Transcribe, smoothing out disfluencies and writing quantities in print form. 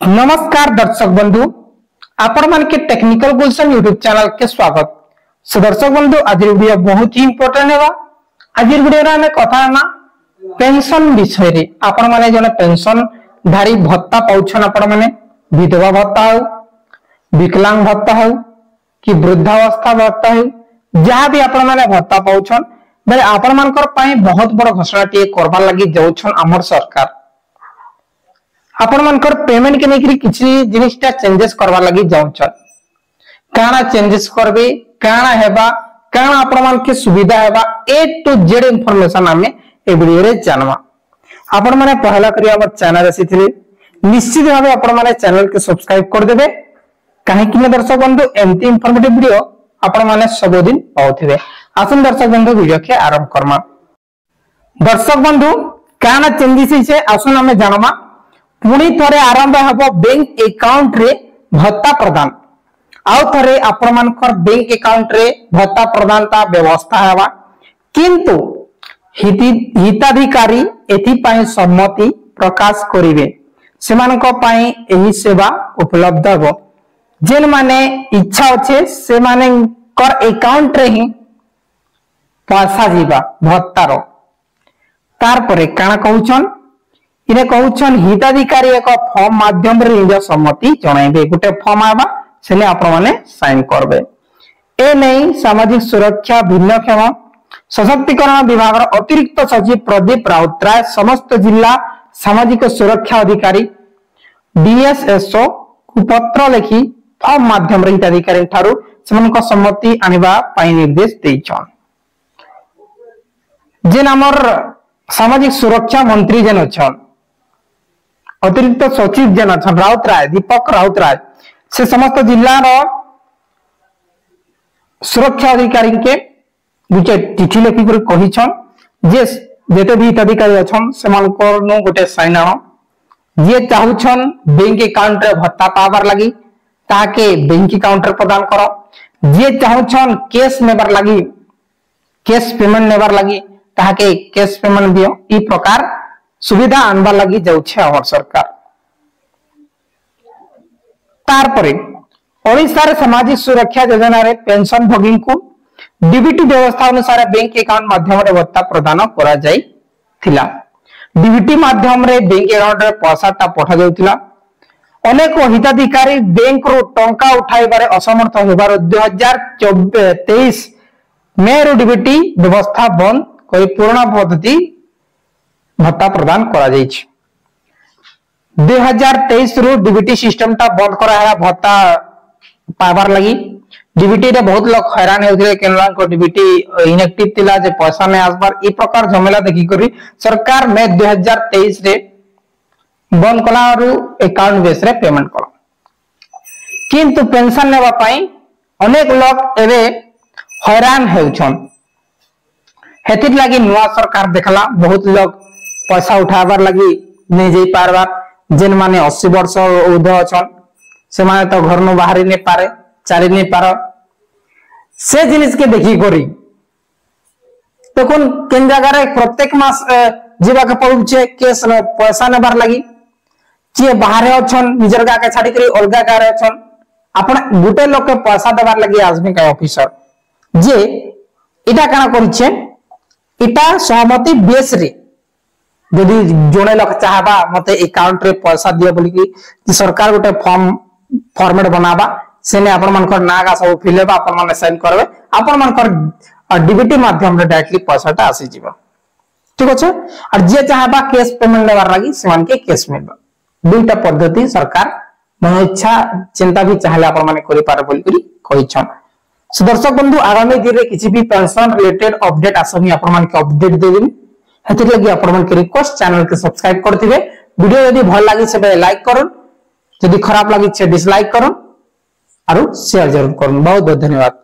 नमस्कार दर्शक बंधु, आपण मान के टेक्निकल गुलशन यूट्यूब चैनल के स्वागत। सो दर्शक बंधु, आज वीडियो बहुत ही इंपोर्टेंट है। आज वीडियो रे हमें कथा ना पेंशन विषय रे। आपण माने जने पेंशन धारी भत्ता पाउछन, आपण माने विधवा भत्ता हो, विकलांग भत्ता हो कि वृद्धावस्था भत्ता हो, जहां भी आपण माने भत्ता पाउछन, बेले आपण मानकर पई बहुत बड़ घोषणा टिए करबा लागि जाउछन हमर सरकार। आपण मानकर पेमेंट के नेकरी किछि जिनिसटा चेंजेस करबा लागि जाउछन। काना चेंजेस करबे, काना हेबा, काना आपण मान के सुविधा हेबा, ए टू जेड इंफॉर्मेशन हमें ए वीडियो रे जानवा। आपण माने पहला करी हमर चैनल आसीथिले, निश्चित भाबे आपण माने चैनल के सब्सक्राइब कर देबे। काहे कि दर्शक बंधु एमती इंफॉर्मेटिव वीडियो आपण माने सब दिन पाउथिबे। आसन दर्शक बंधु वीडियो के आरंभ करमा। दर्शक बंधु काना चेंजेस से आसन हमें जानवा। पुणी थरे आरंभ हबो बैंक अकाउंट रे भत्ता प्रदान। आउ थरे आपण मानकर बैंक अकाउंट रे भत्ता प्रदान ता व्यवस्था हेबा, किंतु हिताधिकारी एथि पई सम्मति प्रकाश करिवे। सेमानक पई एही सेवा उपलब्ध हो। जेन माने इच्छा अछि से माने कर अकाउंट रे ही पैसा जीवा भत्तारो। तार परे काना कहउछन, इने कहउछन हिताधिकारी एक फॉर्म माध्यम रे निज सम्मति जणाइबे। गुटे फॉर्म आबा सेने आपण माने साइन करबे। ए नै सामाजिक सुरक्षा भिन्नक्षम सशक्तिकरण विभाग अतिरिक्त सचिव प्रदीप राउतराय समस्त जिला सामाजिक सुरक्षा अधिकारी डीएसएसओ को पत्र लिखि फॉर्म माध्यम रे हिताधिकारी ठारू सेमनक सम्मति आनिबा पई निर्देश दैछन। जेन हमर सामाजिक सुरक्षा मंत्री जेन अछन, अतिरिक्त सचिव जेन अछन राउतराय, दीपक राउतराय, से समस्त जिला रो सुरक्षा अधिकारी के गुटे चिठी लिखि कर कहिछन जे जेते भी हिताधिकारी अछन सेमानकर नो गुटे साइन आनो। जे चाहुछन बैंक अकाउंट रे भत्ता पावर लागि ताके बैंक अकाउंट रे प्रदान करो। जे चाहुछन कैश नेबार लागि, कैश पेमेंट नेबार लागि ताके कैश पेमेंट दियो। ई प्रकार सुविधा आनबा लागि जाउछे हमर सरकार। तार परे ओडिसा रे सामाजिक सुरक्षा योजना रे पेंशन भोगी को डीबीटी व्यवस्था अनुसार बैंक अकाउंट माध्यम रे भत्ता प्रदान करा जाई थिला। डीबीटी माध्यम रे बैंक अकाउंट रे पैसा ता पठा जाउतिला। अनेक हिताधिकारी बैंक रो टंका उठाइबारे असमर्थ होबार 2023 मे रो डीबीटी व्यवस्था बंद करी पुराना पद्धति भत्ता प्रदान करा जाइछ। 2023 रो डीबीटी सिस्टम ता बंद करा है भत्ता पावर लगी। डीबीटी रे बहुत लोग हैरान होउथिले, केनला को डीबीटी इनएक्टिव थिला जे पैसा नै आसबार। ई प्रकार झमेला देखि करी सरकार मे 2023 रे बंद कला रु अकाउंट बेस रे पेमेंट कला। किंतु पेंशन लेवा पई अनेक लोग एबे हैरान हेउछन। हेतिर लागि नुवा सरकार देखला बहुत लोग पैसा उठाबार लगी नहीं जाई पारबार। जेन माने 80 वर्ष ऊर्ध्व अछन से माने तो घर नु बाहरी ने पारे, चारी ने पार। से जिनिस के देखि करी तखन केन जगह रे प्रत्येक मास जीवा के पड़ुछे केस न पैसा नेबार लगी। जे बाहर अछन निजर गा के छाडी करी अलगा गा रे अछन, आपण गुटे लोग के पैसा देबार लगी आजमी का ऑफिसर जे इटा काना करिछे, इटा सहमति बेस रे यदि जोने लोग चाहबा मते अकाउंट रे पैसा दियो बोली कि सरकार गोटे फॉर्मेट बनाबा, सेने आपण मानकर नागा सब फिलेबा, आपण माने साइन करबे, आपण मानकर डीबीटी माध्यम रे डायरेक्टली पैसाटा आसी जीवा। ठीक अछि। और जे चाहबा कैश पेमेंट लेबार लागि सेमान के कैश मिलबा। दुईटा पद्धति सरकार मन इच्छा चिंता भी चाहले आपण माने करि पारे बोली करी कहिछन। सो दर्शक बंधु, आगामी दिन रे किछि भी पेंशन रिलेटेड अपडेट आसमी आपण मान के अपडेट देबी। हेतिर लगी आपण मान के रिक्वेस्ट चैनल के सब्सक्राइब करथिबे। वीडियो यदि भल लागि से लाइक करन, यदि खराब लागि से डिसलाइक करन, आरो शेयर जरूर करन। बहुत बहुत धन्यवाद।